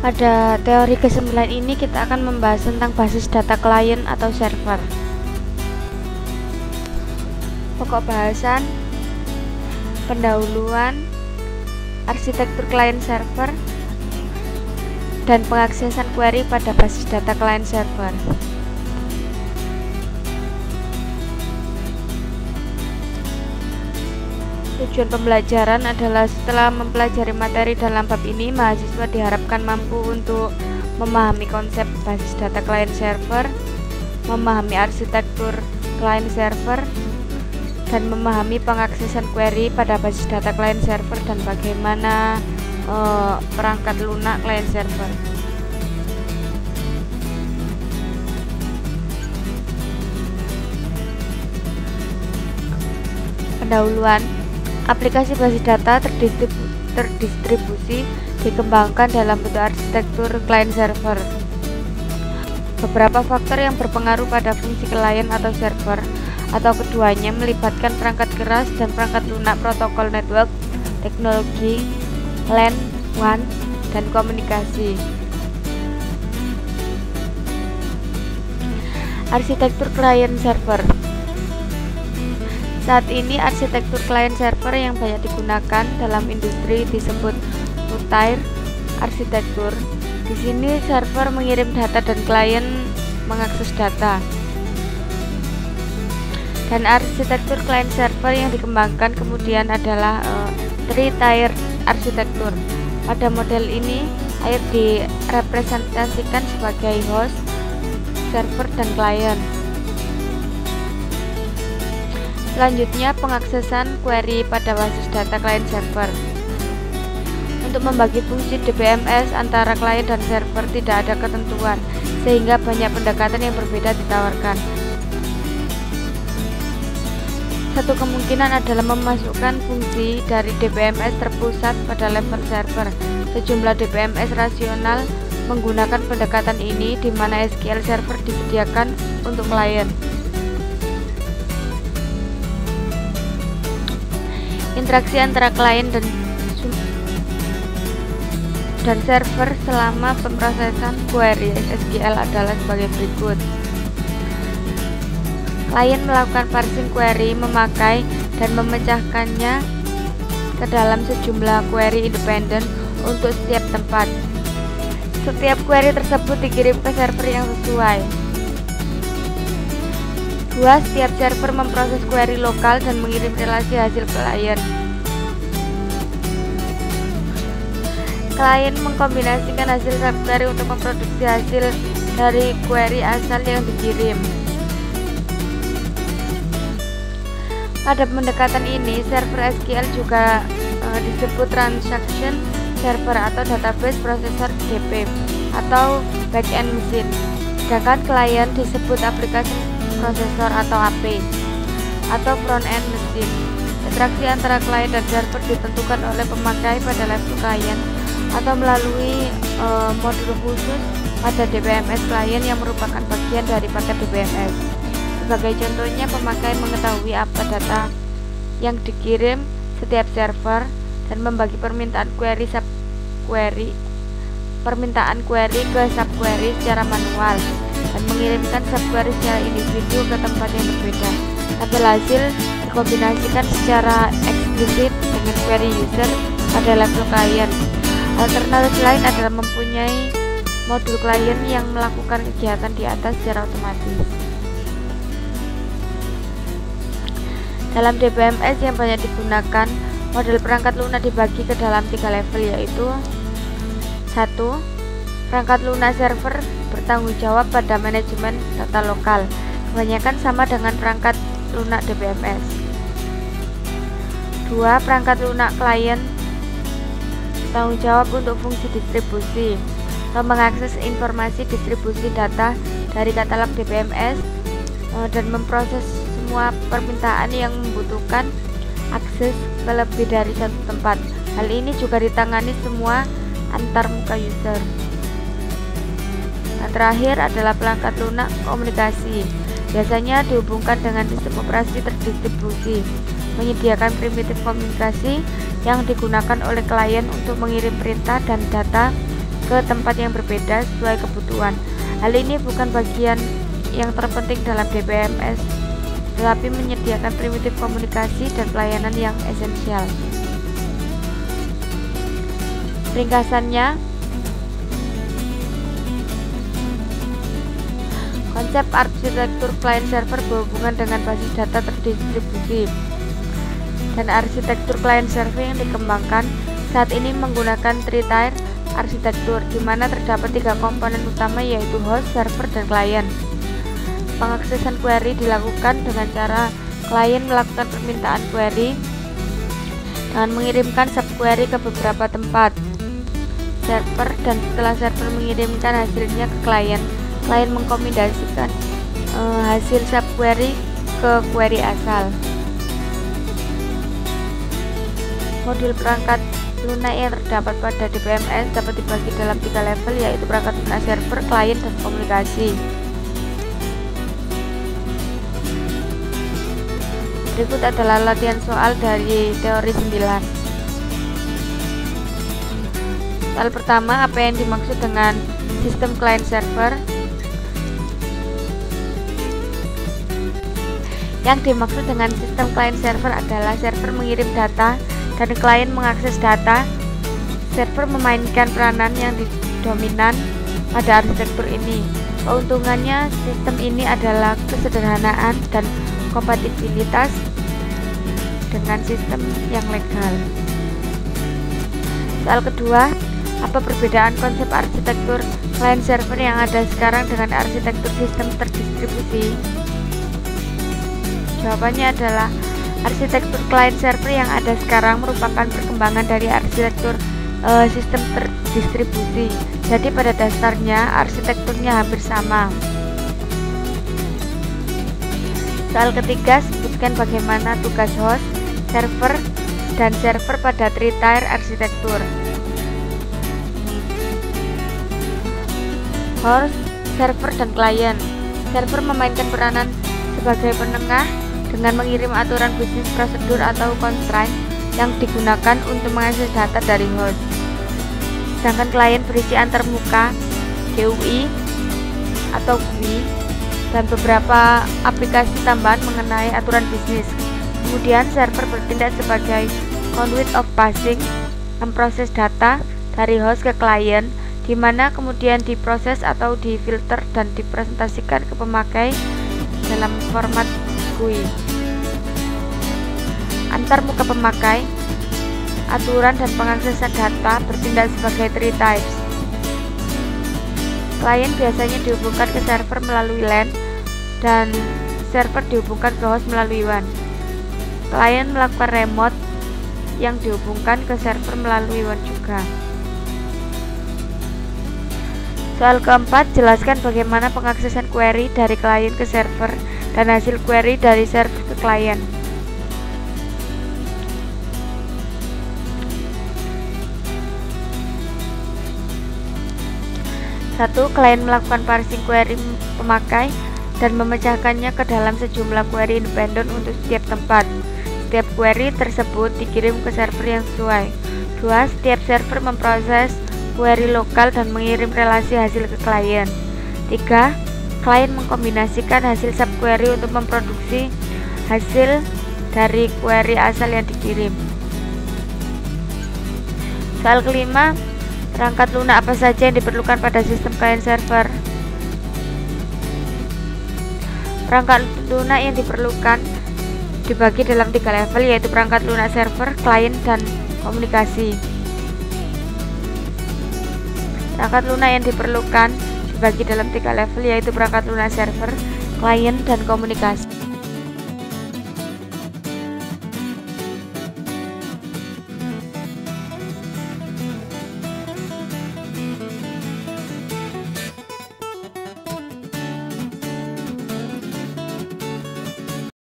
Pada teori ke-9 ini kita akan membahas tentang basis data klien atau server. Pokok bahasan, pendahuluan, arsitektur klien server, dan pengaksesan query pada basis data klien server. Tujuan pembelajaran adalah setelah mempelajari materi dalam bab ini, mahasiswa diharapkan mampu untuk memahami konsep basis data klien server, memahami arsitektur klien server, dan memahami pengaksesan query pada basis data klien server dan bagaimana perangkat lunak klien server. Pendahuluan. Aplikasi basis data terdistribusi dikembangkan dalam bentuk arsitektur klien server. Beberapa faktor yang berpengaruh pada fungsi klien atau server atau keduanya melibatkan perangkat keras dan perangkat lunak, protokol network, teknologi, LAN, WAN, dan komunikasi. Arsitektur klien server. Saat ini arsitektur klien server yang banyak digunakan dalam industri disebut two-tier arsitektur. Di sini server mengirim data dan klien mengakses data. Dan arsitektur klien server yang dikembangkan kemudian adalah three-tier arsitektur. Pada model ini, air direpresentasikan sebagai host, server, dan klien. Selanjutnya, pengaksesan query pada basis data klien server. Untuk membagi fungsi DBMS antara klien dan server tidak ada ketentuan, sehingga banyak pendekatan yang berbeda ditawarkan. Satu kemungkinan adalah memasukkan fungsi dari DBMS terpusat pada level server. Sejumlah DBMS rasional menggunakan pendekatan ini, di mana SQL Server disediakan untuk klien. Interaksi antara klien dan server selama pemrosesan query SQL adalah sebagai berikut. Klien melakukan parsing query, memakai dan memecahkannya ke dalam sejumlah query independen untuk setiap tempat. Setiap query tersebut dikirim ke server yang sesuai. 2. Setiap server memproses query lokal dan mengirim relasi hasil klien. Klien mengkombinasikan hasil subquery untuk memproduksi hasil dari query asal yang dikirim. Pada pendekatan ini, server SQL juga disebut transaction server atau database processor DP atau backend mesin. Sedangkan klien disebut aplikasi prosesor atau AP atau front end mesin. Interaksi antara klien dan server ditentukan oleh pemakai pada level klien atau melalui modul khusus pada DBMS klien yang merupakan bagian dari paket DBMS. Sebagai contohnya, pemakai mengetahui apa data yang dikirim setiap server dan membagi permintaan query ke subquery secara manual dan mengirimkan subquery secara individu ke tempat yang berbeda. Hasil hasil dikombinasikan secara eksplisit dengan query user pada level klien. Alternatif lain adalah mempunyai modul klien yang melakukan kegiatan di atas secara otomatis. Dalam DBMS yang banyak digunakan, model perangkat lunak dibagi ke dalam 3 level, yaitu 1. Perangkat lunak server bertanggung jawab pada manajemen data lokal, kebanyakan sama dengan perangkat lunak DBMS. 2. Perangkat lunak klien bertanggung jawab untuk fungsi distribusi atau mengakses informasi distribusi data dari katalog DBMS dan memproses semua permintaan yang membutuhkan akses ke lebih dari satu tempat. Hal ini juga ditangani semua antar muka user. Yang terakhir adalah perangkat lunak komunikasi. Biasanya dihubungkan dengan sistem operasi terdistribusi, menyediakan primitif komunikasi yang digunakan oleh klien untuk mengirim perintah dan data ke tempat yang berbeda sesuai kebutuhan. Hal ini bukan bagian yang terpenting dalam DBMS, tetapi menyediakan primitif komunikasi dan pelayanan yang esensial. Ringkasannya, konsep arsitektur client server berhubungan dengan basis data terdistribusi, dan arsitektur client server yang dikembangkan saat ini menggunakan three-tier arsitektur, di mana terdapat 3 komponen utama, yaitu host, server, dan klien. Pengaksesan query dilakukan dengan cara klien melakukan permintaan query dengan mengirimkan subquery ke beberapa tempat server, dan setelah server mengirimkan hasilnya ke klien mengkombinasikan hasil subquery ke query asal. Modul perangkat lunak yang terdapat pada DBMS dapat dibagi dalam 3 level, yaitu perangkat lunak server, klien, dan komunikasi. Berikut adalah latihan soal dari teori 9. Soal pertama, apa yang dimaksud dengan sistem client server? Yang dimaksud dengan sistem client server adalah server mengirim data dan klien mengakses data. Server memainkan peranan yang dominan pada arsitektur ini. Keuntungannya, sistem ini adalah kesederhanaan dan kompatibilitas dengan sistem yang legal. Soal kedua, apa perbedaan konsep arsitektur client server yang ada sekarang dengan arsitektur sistem terdistribusi? Jawabannya adalah arsitektur client server yang ada sekarang merupakan perkembangan dari arsitektur sistem terdistribusi. Jadi pada dasarnya arsitekturnya hampir sama. Soal ketiga, sebutkan bagaimana tugas host, server, dan server pada three-tier arsitektur. Host, server, dan klien. Server memainkan peranan sebagai penengah dengan mengirim aturan bisnis, prosedur, atau constraint yang digunakan untuk mengakses data dari host. Sedangkan klien berisi antarmuka, GUI, atau GUI, dan beberapa aplikasi tambahan mengenai aturan bisnis. Kemudian server bertindak sebagai conduit of passing, memproses data dari host ke klien, di mana kemudian diproses atau difilter dan dipresentasikan ke pemakai dalam format GUI. Antarmuka pemakai, aturan, dan pengaksesan data bertindak sebagai three types. Klien biasanya dihubungkan ke server melalui LAN dan server dihubungkan ke host melalui WAN. Klien melakukan remote yang dihubungkan ke server melalui WAN juga. Soal keempat, jelaskan bagaimana pengaksesan query dari klien ke server dan hasil query dari server ke klien. Satu, klien melakukan parsing query pemakai dan memecahkannya ke dalam sejumlah query independen untuk setiap tempat. Setiap query tersebut dikirim ke server yang sesuai. 2. Setiap server memproses query lokal dan mengirim relasi hasil ke klien. 3. Klien mengkombinasikan hasil subquery untuk memproduksi hasil dari query asal yang dikirim. Soal kelima, perangkat lunak apa saja yang diperlukan pada sistem client server? Perangkat lunak yang diperlukan dibagi dalam 3 level, yaitu perangkat lunak server, klien, dan komunikasi. Perangkat lunak yang diperlukan dibagi dalam 3 level, yaitu perangkat lunak server, klien, dan komunikasi.